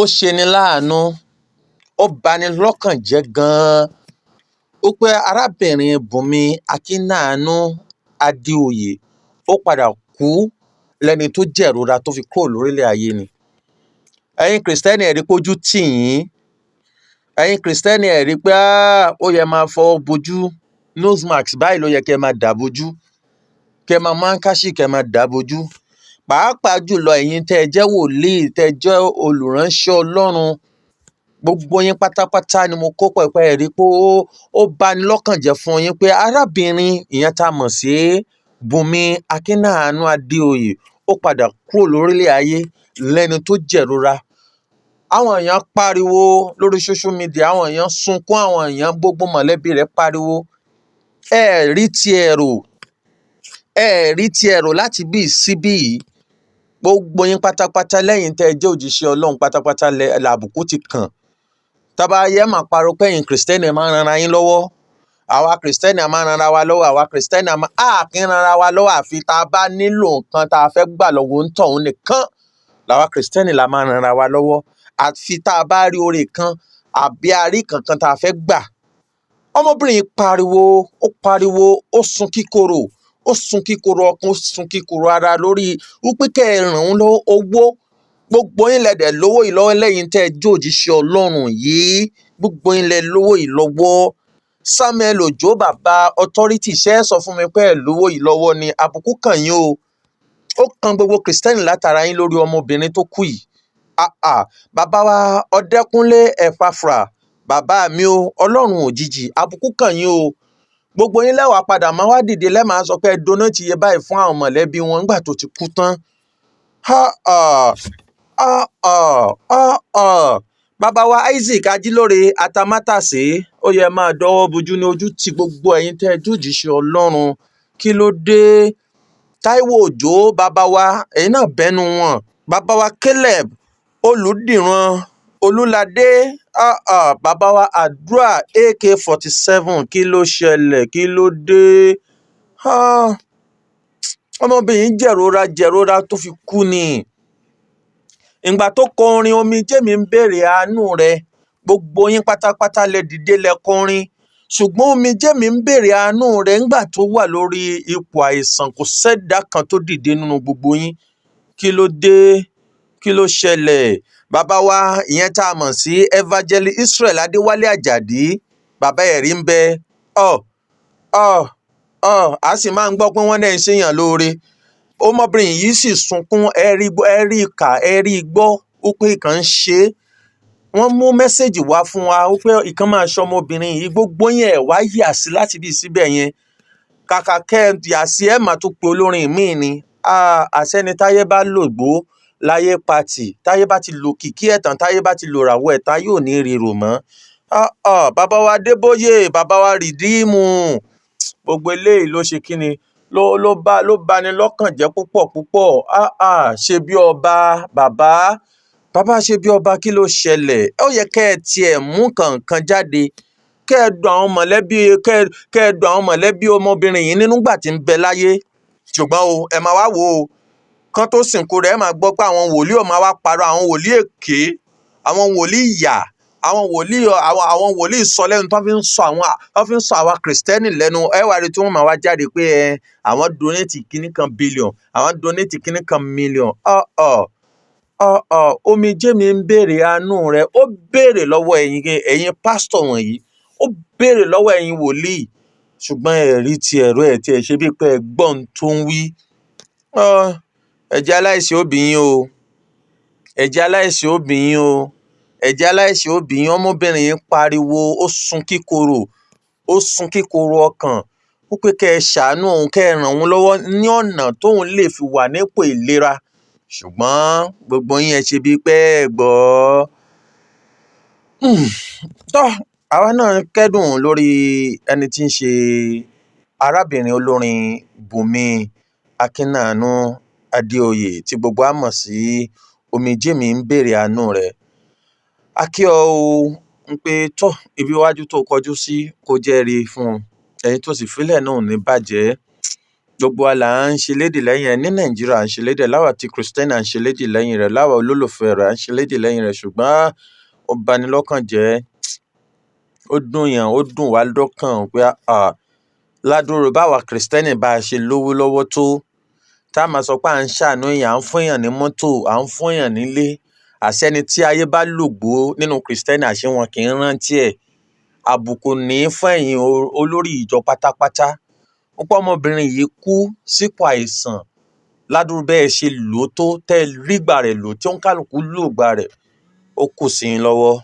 ó ṣeni láàánú, ó bani lọ́kàn jẹ́ gan-an ó pé arábìnrin Bùnmi Akínàánú Adéoyè ó padà kú lẹ́ni tó jẹ̀rora tó fi kúrò lórílẹ̀ ayé ni. Ẹ̀yin Kìrìsìtẹ́nì ẹ rí pé ojú tì yín, ẹ̀yin Kìrìsìtẹ́nì ẹ rí pé ó yẹ máa fọwọ́ bojú, nose mask báyìí ló yẹ kẹ́ máa dà bojú, kẹ́ máa mú áńkáṣì kẹ́ máa dà bojú. Pàápàá jùlọ ẹ̀yin tẹ́ ẹ jẹ́ wòlíì, tẹ́ ẹ jẹ́ olùránṣẹ́ Ọlọ́run, gbogbo yín pátápátá ni mo kó pẹ̀pẹ́ ẹ̀ rí pé ó bani lọ́kàn jẹ́ fún yín pé arábìnrin ìyẹn tá a mọ̀ sí Bùnmi Akínàánú Adéoyè ó padà kúrò lórílẹ̀ ayé lẹ́ni tó jẹ̀rora. Àwọn èèyàn pariwo lórí social media, àwọn èèyàn sunkún, àwọn èèyàn gbogbo mọ̀lẹ́bí rẹ̀ pariwo. Ẹ rí ti ẹ̀rọ láti bí síbí yìí, gbogbo yín pátápátá lẹ́yìn tẹ́ ẹ jẹ́ òjíṣẹ́ Ọlọ́run pátápátá làbùkù ti kàn. Tábà yẹ máa pariwo pé ẹ̀yin Kìrìsìtẹ́nì ẹ máa ń ranra yín lọ́wọ́, àwa Kìrìsìtẹ́nì a máa ń ranra wa lọ́wọ́, àwa Kìrìsìtẹ́nì kì í ranra wa lọ́wọ́ àfi tá a bá nílò nǹkan tá a fẹ́ gbà lọ́wọ́ ń tọ̀hún nìkan làwa Kìrìsìtẹ́nì la máa ń ranra wa lọ́wọ́, àfi tá a bá rí oore kan àbí a rí kankan tá a fẹ́ gbà. Ọmọbìnrin yìí pariwo, ó sun kíkorò, ọkàn, ó sun kíkorò ara lórí wípé kẹ́ ẹ ràn án lọ́wọ́ owó. Gbogbo yín lẹ̀dẹ̀ lówó yìí lọ́wọ́ lẹ́yìn tẹ́ ẹ jẹ́ òjíṣẹ́ Ọlọ́run yìí, gbogbo yín lẹ lówó yìí lọ́wọ́. Samuel Òjó bàbá authority ṣe é sọ fún mi pé ẹ lówó yìí lọ́wọ́ ni, àbùkù kàn yín o. Ó kan gbogbo Kìrìsìtẹ́nì látara yín lórí ọmọbìnrin tó kú yìí. Bàbá wa Ọdẹ́kúnlé Ẹ̀fàfrà, bàbá mi o, Ọlọ́run òjijì, àbùkù kàn yín o. Gbogbo yín lẹ́wà padà máa wá dìde lẹ́ẹ̀máa sọ pé ẹ donate iye báyìí fún àwọn mọ̀lẹ́bí wọn nígbà tó ti kú tán. Bàbá wa Isaac Ajílóre Atamátàsé, ó yẹ máa dọwọ́ bojú ní ojú tí gbogbo ẹ̀yin tẹ́ ẹ jójíṣẹ́ Ọlọ́run. Kí ló dé? Táíwò Òjó bàbá wa, ẹ̀yin náà bẹ́nu wọn. Bàbá wa Caleb Olùdìran Olúladé, bàbá wa Àdúrà AK-47, kí ló ṣẹlẹ̀? Kí ló dé? Ọmọbìnrin jẹ̀rora tó fi kú ni. Ìgbà tó kọ orin omijé mi ń béèrè àánú rẹ, gbogbo yín pátápátá lẹ dìde lẹ kọrin, ṣùgbọ́n omijé mi ń béèrè àánú rẹ ńgbà tó wà lórí ipò àìsàn, kò sẹ́dá kan tó dìde nínú gbogbo yín. Kí ló dé? Kí ló ṣẹlẹ̀? Bàbá wa ìyẹn tá a mọ̀ sí Evangelist Israel Adéwálé Àjàdí, bàbá ẹ̀rí ń bẹ. A sì máa ń gbọ́ pé wọ́n náà ń ṣèyàn lóore. Ọmọbìnrin yìí sì sunkún, ẹ rí gbọ́ wípé ìkan ń ṣe é. Wọ́n mú mẹ́sẹ̀gì wá fún wa wípé ìkan máa ṣe ọmọbìnrin yìí, gbogbo yẹn ẹ̀ wá yà sí láti bí síbẹ̀ yẹn. Kàkà kẹ́ ẹ yà sí ẹ̀ máa tún pe olórin míì ni. Àṣẹ́ni táyé bá lògbó láyé patì, táyé bá ti lò kìkí ẹ̀tàn, táyé bá ti lò ràwọ̀ ẹ̀ta yóò ní rírò mọ́. Bàbá wa Adébóyè, bàbá wa Rìdíìmù, gbogbo eléyìí ló ṣe kíni, ló bani lọ́kàn jẹ́ púpọ̀. Ṣe bí ọba, bàbá ṣe bí ọba, kí ló ṣẹlẹ̀? Ó yẹ kẹ́ ẹ tiẹ̀ mú kankan jáde, kẹ́ ẹ dùn àwọn mọ̀lẹ́bí ọmọbìnrin yìí nínú gbà tí ń bẹ láyé. Ṣùgbọ́n o, ẹ máa wá wò ó, kán tó sìnkú rẹ̀ ẹ máa gbọ́ pé àwọn wòlíì ò máa wá parọ́, àwọn wòlíì èké, àwọn wòlíì ìyà, àwọn wòlíì sọ lẹ́nu tó fi ń sọ àwa Kìrìsìtẹ́nì lẹ́nu. Ẹ wá rí tí wọ́n máa wá jáde pé àwọn donate kíní kan billion, àwọn donate kíní kan million. Omijé mi ń béèrè àánú rẹ, ó béèrè lọ́wọ́ ẹ̀yin pásítọ̀ wọ̀nyí, ó béèrè lọ́wọ́ ẹ̀yin wòlíì, ṣùgbọ́n ẹ̀rí ti ẹ̀rọ ẹ̀ tí ẹ ṣe bí pé ẹgbọ́n tó ń wí. Ẹ̀jẹ̀ aláìṣẹ̀ obìnrin o, ẹ̀jẹ̀ aláìṣẹ̀ obìnrin o, ẹ̀jẹ̀ aláìṣẹ̀ obìnrin. Ọmọbìnrin yìí pariwo, ó sun kíkorò ọkàn wípé kẹ́ ẹ ṣàánú òun, kẹ́ ẹ ràn òun lọ́wọ́ ní ọ̀nà tóun lè fi wà nípò ìlera, ṣùgbọ́n gbogbo yín ẹ ṣe bíi pé ẹ gbọ́. Àwa náà kẹ́dùn lórí ẹni tí ń ṣe arábìnrin olórin Bùnmi Akínàánú Adéoyè tí gbogbo á mọ̀ sí omijé mi ń béèrè àánú rẹ̀. A kí ọ o, ń pé ibi iwájú tó kọjú sí kó jẹ́ ire fún ọ, ẹ̀yin tó sì fílẹ̀ náà ò ní bàjẹ́. gbogbo wa là ń ṣe lédè lẹ́yìn ẹ̀ ní nàìjíríà, à ń ṣe lédè láwa ti kristẹni, à ń ṣe lédè lẹ́yìn rẹ̀, láwa olólùfẹ́ rẹ̀, à ń ṣe lédè lẹ́yìn rẹ̀, ṣùgbọ́n ó bani lọ́kàn jẹ́, ó dùn wá lọ́kàn pé ládùúrú báwa kristẹni bá a ṣe lówó lọ́wọ́ tó, tá a máa sọ pé à ń ṣàánú èèyàn, à ń fún èèyàn ní mọ́tò, à ń fún èèyàn nílé, àṣẹni tí ayé bá lògbó nínú kristẹni àṣẹ wọn kì í rántí ẹ̀. Àbùkù ní fún ẹ̀yin olórí ìjọ pátápátá. Púpọ̀ ọmọbìnrin yìí kú sípò àìsàn ládùúrú bẹ́ẹ̀ ṣe lò ó tó, tẹ́ rígbà rẹ̀ lò tí ó ń kálukú lò gbà rẹ̀, ó kù sí yín lọ́wọ́.